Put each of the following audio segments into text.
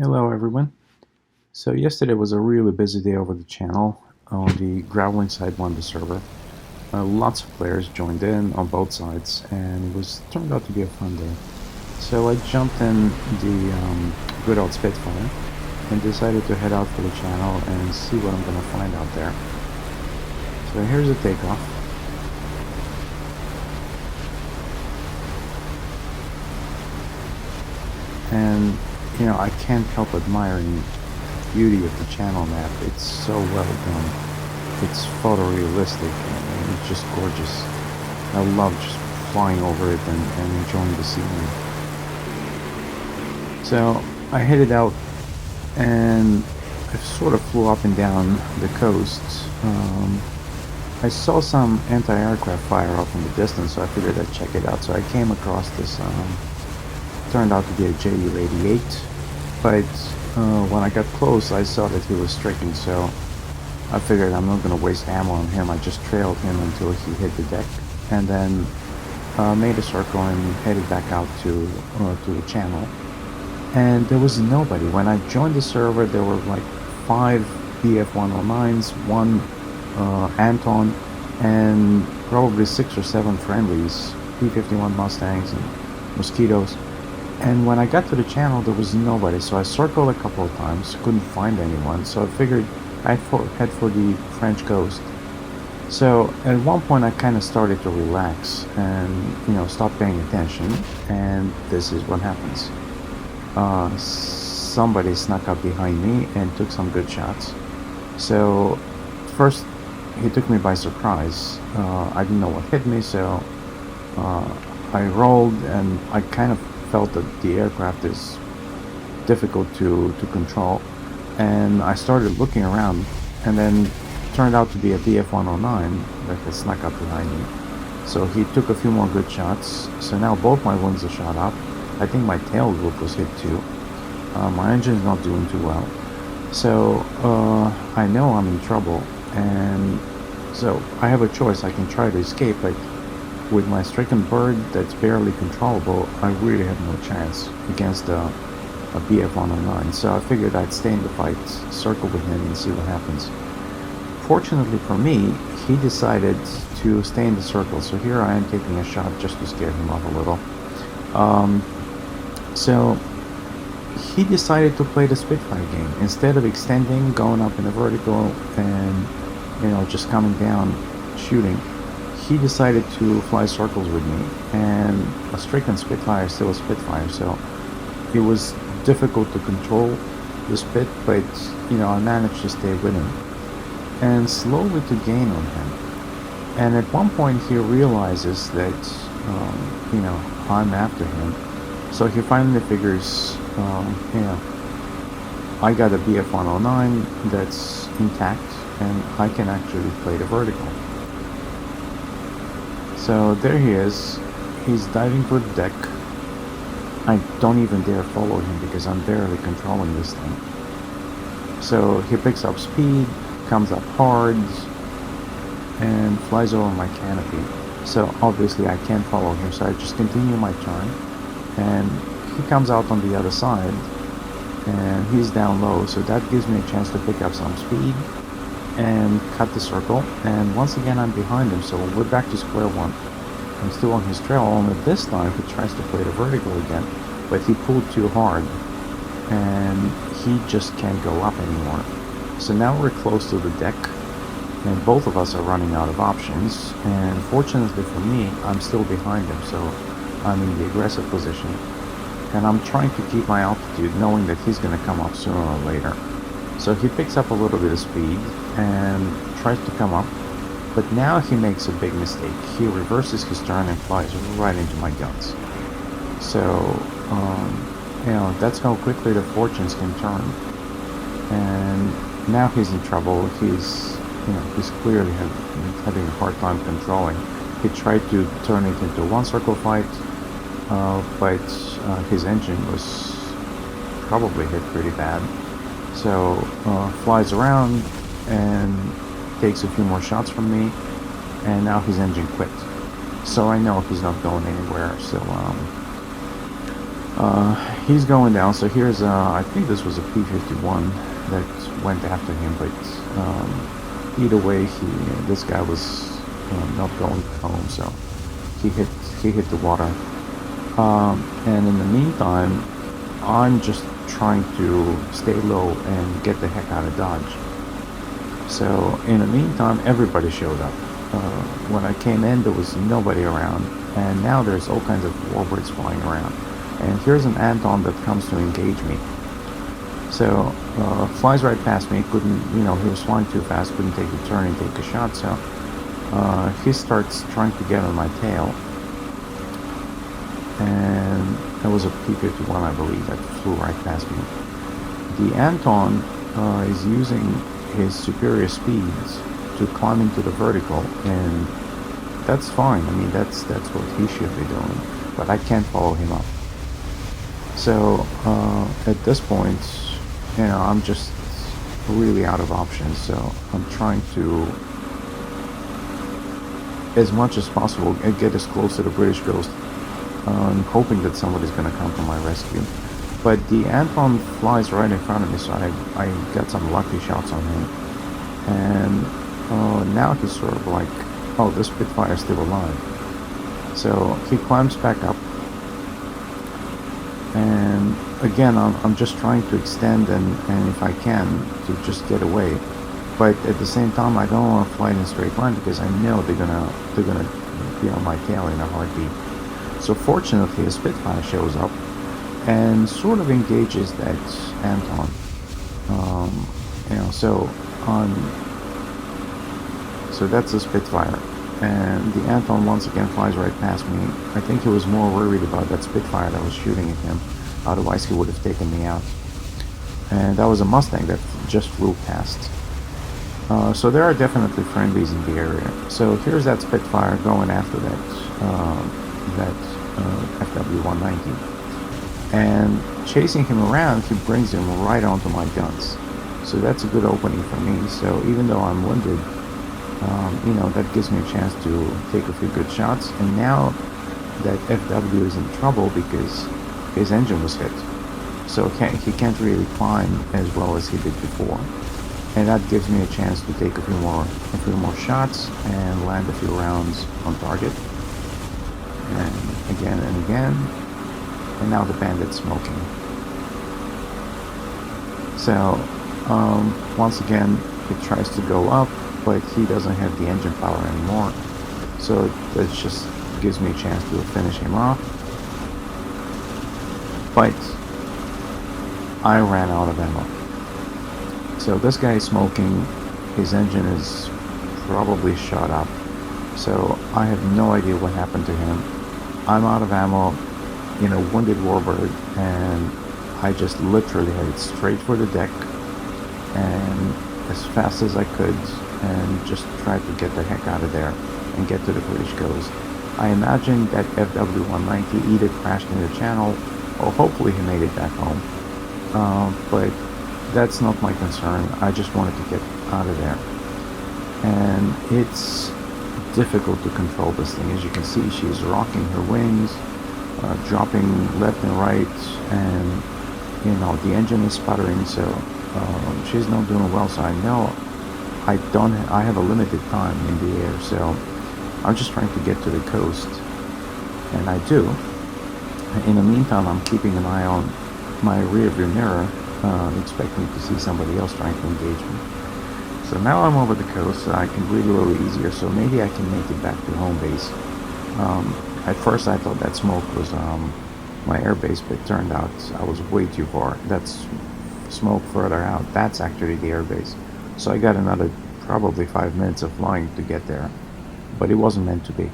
Hello everyone. So yesterday was a really busy day over the channel on the Growling Sidewinder server. Lots of players joined in on both sides and it was turned out to be a fun day. So I jumped in the good old Spitfire and decided to head out for the channel and see what I'm going to find out there. So here's the takeoff. And you know, I can't help admiring the beauty of the channel map. It's so well done. It's photorealistic and it's just gorgeous. I love just flying over it and enjoying the scenery. So I headed out and I sort of flew up and down the coast. I saw some anti-aircraft fire off in the distance, so I figured I'd check it out. So I came across this, turned out to be a JU-88, but when I got close I saw that he was striking, so I figured I'm not going to waste ammo on him. I just trailed him until he hit the deck, and then made a circle and headed back out to the channel. And there was nobody. When I joined the server, there were like 5 BF-109s, 1 Anton, and probably 6 or 7 friendlies, P-51 Mustangs and Mosquitoes. And when I got to the channel, there was nobody, so I circled a couple of times, couldn't find anyone, so I figured I'd head for the French coast. So at one point I kind of started to relax and, you know, stop paying attention, and this is what happens. Somebody snuck up behind me and took some good shots. So first he took me by surprise. I didn't know what hit me, so I rolled, and I kind of felt that the aircraft is difficult to control, and I started looking around, and then turned out to be a BF-109 that had snuck up behind me. So he took a few more good shots, so now both my wings are shot up. I think my tail group was hit too. My engine's not doing too well, so I know I'm in trouble, and so I have a choice. I can try to escape, but with my stricken bird that's barely controllable, I really have no chance against a BF-109. So I figured I'd stay in the fight, circle with him, and see what happens. Fortunately for me, he decided to stay in the circle, so here I am taking a shot just to scare him off a little. So he decided to play the Spitfire game. Instead of extending, going up in a vertical, and, you know, just coming down, shooting, he decided to fly circles with me, and a stricken Spitfire is still a Spitfire, so it was difficult to control the Spit, but, you know, I managed to stay with him and slowly to gain on him. And at one point he realizes that, you know, I'm after him, so he finally figures, you know, I got a BF-109 that's intact, and I can actually play the vertical. So there he is. He's diving for the deck. I don't even dare follow him because I'm barely controlling this thing. So he picks up speed, comes up hard, and flies over my canopy. So obviously I can't follow him, so I just continue my turn, and he comes out on the other side, and he's down low, so that gives me a chance to pick up some speed and cut the circle, and once again I'm behind him, so we're back to square one. I'm still on his trail, only this time he tries to play the vertical again, but he pulled too hard, and he just can't go up anymore. So now we're close to the deck, and both of us are running out of options, and fortunately for me, I'm still behind him, so I'm in the aggressive position, and I'm trying to keep my altitude, knowing that he's going to come up sooner or later. So he picks up a little bit of speed and tries to come up, but now he makes a big mistake. He reverses his turn and flies right into my guns. So, you know, that's how quickly the fortunes can turn. And now he's in trouble. He's, you know, he's clearly having a hard time controlling. He tried to turn it into a one-circle fight, but his engine was probably hit pretty bad. So flies around and takes a few more shots from me, and now his engine quit. So I know he's not going anywhere. So He's going down, so here's, I think this was a P-51 that went after him, but either way, this guy was not going home, so he hit the water. And in the meantime, I'm just trying to stay low and get the heck out of Dodge. So in the meantime, everybody showed up. When I came in, there was nobody around, and now there's all kinds of warbirds flying around. And here's an Anton that comes to engage me. So flies right past me, couldn't, he was flying too fast, couldn't take the turn and take a shot, so he starts trying to get on my tail. And that was a P-51, I believe, that flew right past me. The Anton is using his superior speeds to climb into the vertical, and that's fine. I mean, that's what he should be doing, but I can't follow him up. So at this point, I'm just really out of options. So I'm trying to, as much as possible, get as close to the British coast. I'm hoping that somebody's going to come to my rescue. But the Anton flies right in front of me, so I got some lucky shots on him. And now he's sort of like, oh, this Spitfire is still alive. So he climbs back up. And again, I'm just trying to extend and if I can, to just get away. But at the same time, I don't want to fly in a straight line because I know they're gonna be on my tail in a heartbeat. So fortunately, a Spitfire shows up and sort of engages that Anton. So that's a Spitfire, and the Anton once again flies right past me. I think he was more worried about that Spitfire that was shooting at him. Otherwise, he would have taken me out. And that was a Mustang that just flew past. So there are definitely friendlies in the area. So here's that Spitfire going after that FW190. And chasing him around, he brings him right onto my guns. So that's a good opening for me. So even though I'm wounded, that gives me a chance to take a few good shots. And now that FW is in trouble because his engine was hit. So he can't really climb as well as he did before. And that gives me a chance to take a few more shots and land a few rounds on target. And again and again. And now the bandit's smoking. So once again, it tries to go up, but he doesn't have the engine power anymore. So that just gives me a chance to finish him off. But I ran out of ammo. So this guy is smoking, his engine is probably shot up. So I have no idea what happened to him. I'm out of ammo, wounded warbird, and I just literally headed straight for the deck and as fast as I could and just tried to get the heck out of there and get to the British coast. I imagine that FW190 either crashed in the channel or hopefully he made it back home. But that's not my concern. I just wanted to get out of there. And it's difficult to control this thing. As you can see, she's rocking her wings, dropping left and right, and the engine is sputtering, so she's not doing well. So I know I have a limited time in the air, so I'm just trying to get to the coast, and I do. In the meantime, I'm keeping an eye on my rear view mirror, expecting to see somebody else trying to engage me. So now I'm over the coast, so I can breathe a little easier, so maybe I can make it back to home base. At first I thought that smoke was my air base, but it turned out I was way too far. That's smoke further out. That's actually the air base. So I got another probably 5 minutes of flying to get there, but it wasn't meant to be.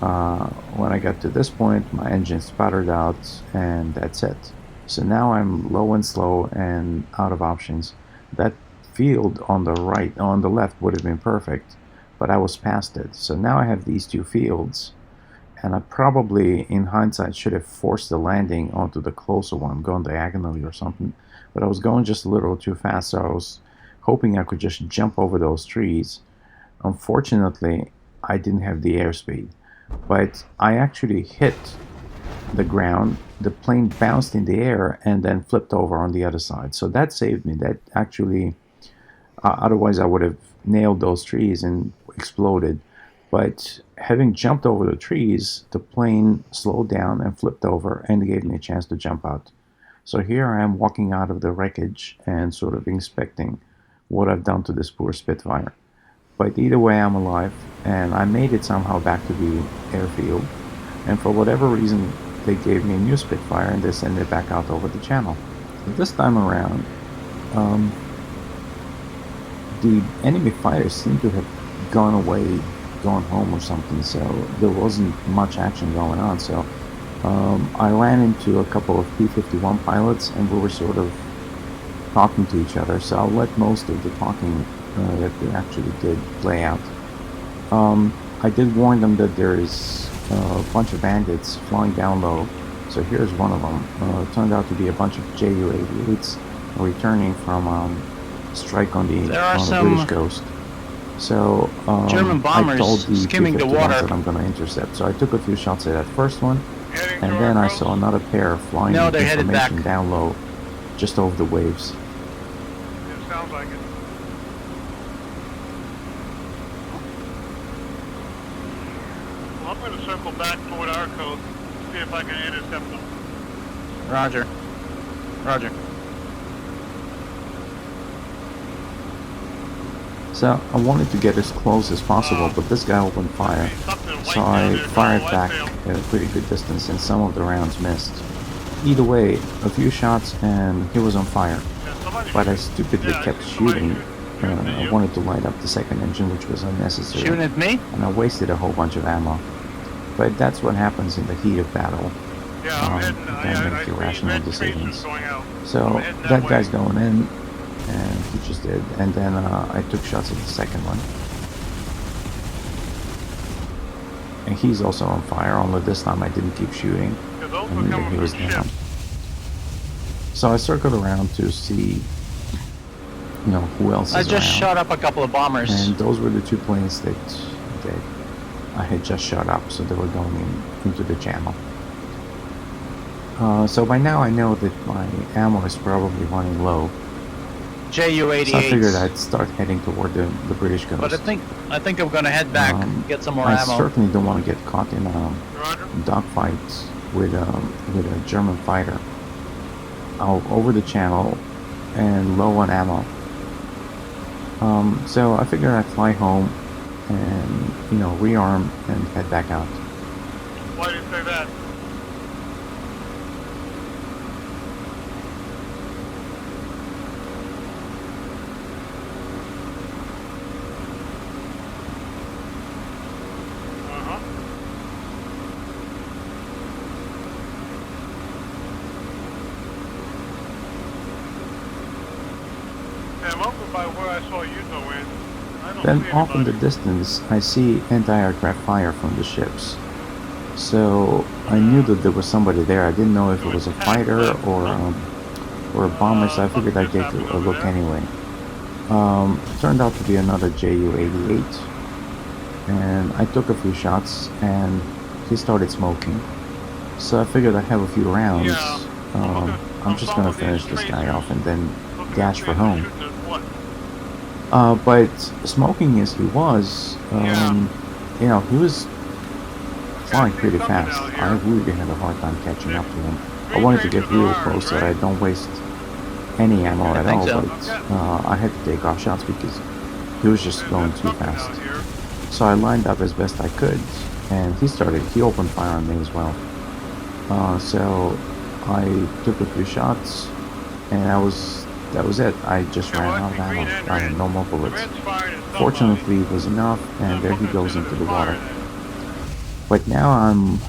When I got to this point, my engine sputtered out, and that's it. So now I'm low and slow and out of options. That field on the left would have been perfect, but I was past it. So now I have these two fields, and I probably, in hindsight, should have forced the landing onto the closer one, going diagonally or something. But I was going just a little too fast, so I was hoping I could just jump over those trees. Unfortunately, I didn't have the airspeed, but I actually hit the ground, the plane bounced in the air and then flipped over on the other side. So that saved me. That actually, otherwise I would have nailed those trees and exploded. But having jumped over the trees, the plane slowed down and flipped over and gave me a chance to jump out. So here I am walking out of the wreckage and sort of inspecting what I've done to this poor Spitfire. But either way, I'm alive, and I made it somehow back to the airfield. And for whatever reason, they gave me a new Spitfire and they sent it back out over the channel. But this time around, the enemy fighters seem to have gone away, gone home or something, so there wasn't much action going on. So I ran into a couple of P-51 pilots and we were sort of talking to each other, so I'll let most of the talking that they actually did play out. I did warn them that there is a bunch of bandits flying down low, so here's one of them. It turned out to be a bunch of JU-88s returning from strike on the British coast. So German bombers I told the skimming the P-51s water that I'm going to intercept. So I took a few shots at that first one, and then I saw another pair flying No, they're headed back information down low, just over the waves. It sounds like it. Well, I'm going to circle back toward our coast, see if I can intercept them. Roger. Roger. So I wanted to get as close as possible, but this guy opened fire. So I fired back at a pretty good distance and some of the rounds missed. Either way, a few shots and he was on fire. But I stupidly kept shooting. I wanted to light up the second engine, which was unnecessary. Shooting at me? And I wasted a whole bunch of ammo. But that's what happens in the heat of battle. You can't make irrational decisions. So that guy's going in, and he just did. And then I took shots at the second one. And he's also on fire, only this time I didn't keep shooting. And he was down. So I circled around to see, you know, who else is I just around. shot up a couple of bombers. And those were the two planes that I had just shot up, so they were going into the channel. So by now I know that my ammo is probably running low. JU-88. So I figured I'd start heading toward the British coast. But I think I'm gonna head back, get some more I ammo. certainly don't want to get caught in a dogfight with a German fighter out over the channel and low on ammo. So I figured I'd fly home and, you know, rearm and head back out. Why do you say that? Then off in the distance, I see anti-aircraft fire from the ships. So I knew that there was somebody there. I didn't know if it was a fighter or a bomber, so I figured I'd take a look anyway. It turned out to be another JU-88, and I took a few shots, and he started smoking. So I figured I'd have a few rounds. I'm just gonna finish this guy off and then dash for home. But smoking as he was, you know, he was flying pretty fast. I really had a hard time catching up to him. I wanted to get real close so that I don't waste any ammo at all, but I had to take off shots because he was just going too fast. So I lined up as best I could, and he opened fire on me as well. So I took a few shots, and that was it. I just ran out of ammo. I had no more bullets. Fortunately, it was enough, and there he goes into the water. But now I'm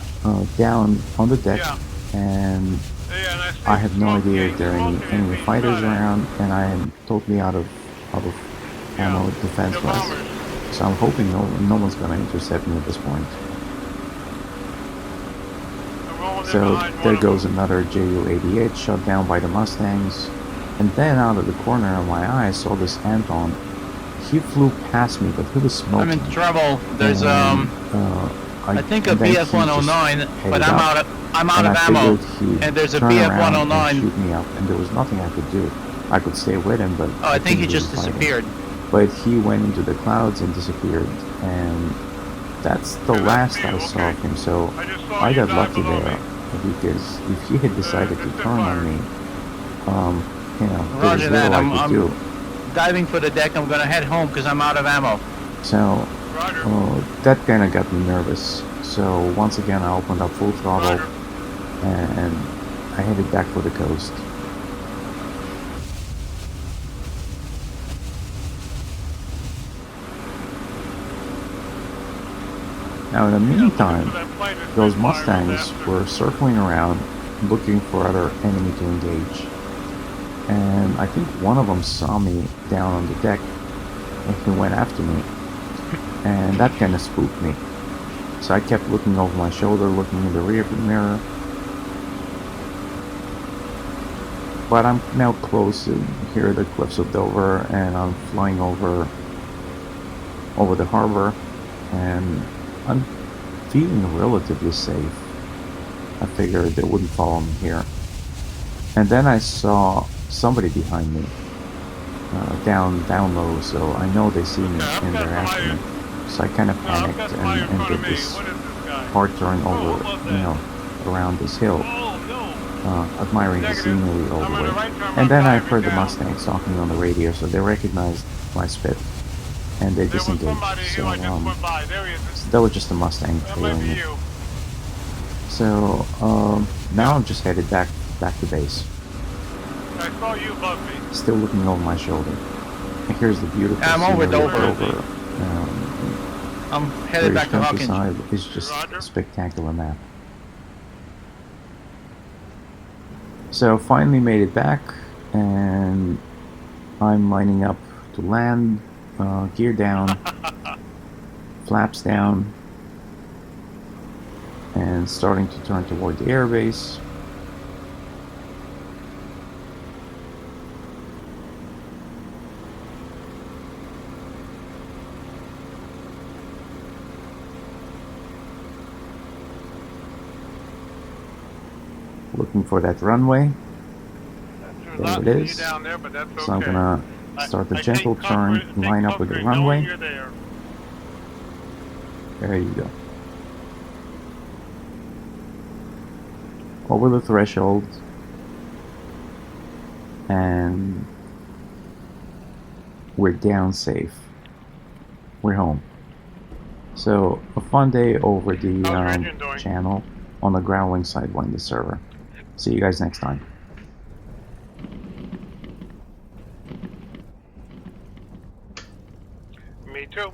down on the deck, and I have no idea if there are any enemy fighters around, and I am totally out of ammo defense-wise. So I'm hoping no one's going to intercept me at this point. So there goes another JU-88 shot down by the Mustangs. And then out of the corner of my eye I saw this Anton. He flew past me, but he was smoking. I'm in trouble. There's and, I think a and then he BF-109, just but headed I'm out and of I ammo. figured he'd And there's a turn around and BF-109. shoot me up, and there was nothing I could do. I could stay with him, but Oh, I think he couldn't just really fight him. disappeared. But he went into the clouds and disappeared, and that's the Yeah, that's last you, I saw okay. of him. So I just saw I you got dive lucky below there, me. because if he had decided to turn on me, you know, there was Roger little that. I could do. Diving for the deck. I'm gonna head home because I'm out of ammo. So Roger. that kind of got me nervous. So once again, I opened up full throttle, Roger. and I headed back for the coast. Now in the meantime, those Mustangs were circling around looking for other enemy to engage. And I think one of them saw me down on the deck and he went after me. And that kind of spooked me. So I kept looking over my shoulder, looking in the rearview mirror. But I'm now close to here at the cliffs of Dover, and I'm flying over the harbor, and I'm feeling relatively safe. I figured they wouldn't follow me here. And then I saw somebody behind me, down low, so I know they see me and they're after me. So I kind of panicked and did this hard turn over, you know, around this hill, admiring the scenery all the way. And then I heard the Mustangs talking on the radio, so they recognized my Spit, and they disengaged. So that was just a Mustang trailing me. So now I'm just headed back to base. I saw you above me. Still looking over my shoulder. And here's the beautiful I'm over scenery of Dover. I'm headed back to Hawkins. countryside is just a spectacular map. So finally made it back, and I'm lining up to land, gear down, flaps down, and starting to turn toward the airbase. Looking for that runway. There it is. Down there, but that's okay. So I'm gonna start the gentle turn, line up with the runway. There you go. Over the threshold, and we're down safe. We're home. So a fun day over the channel on the Growling Sidewinder server. See you guys next time. Me too.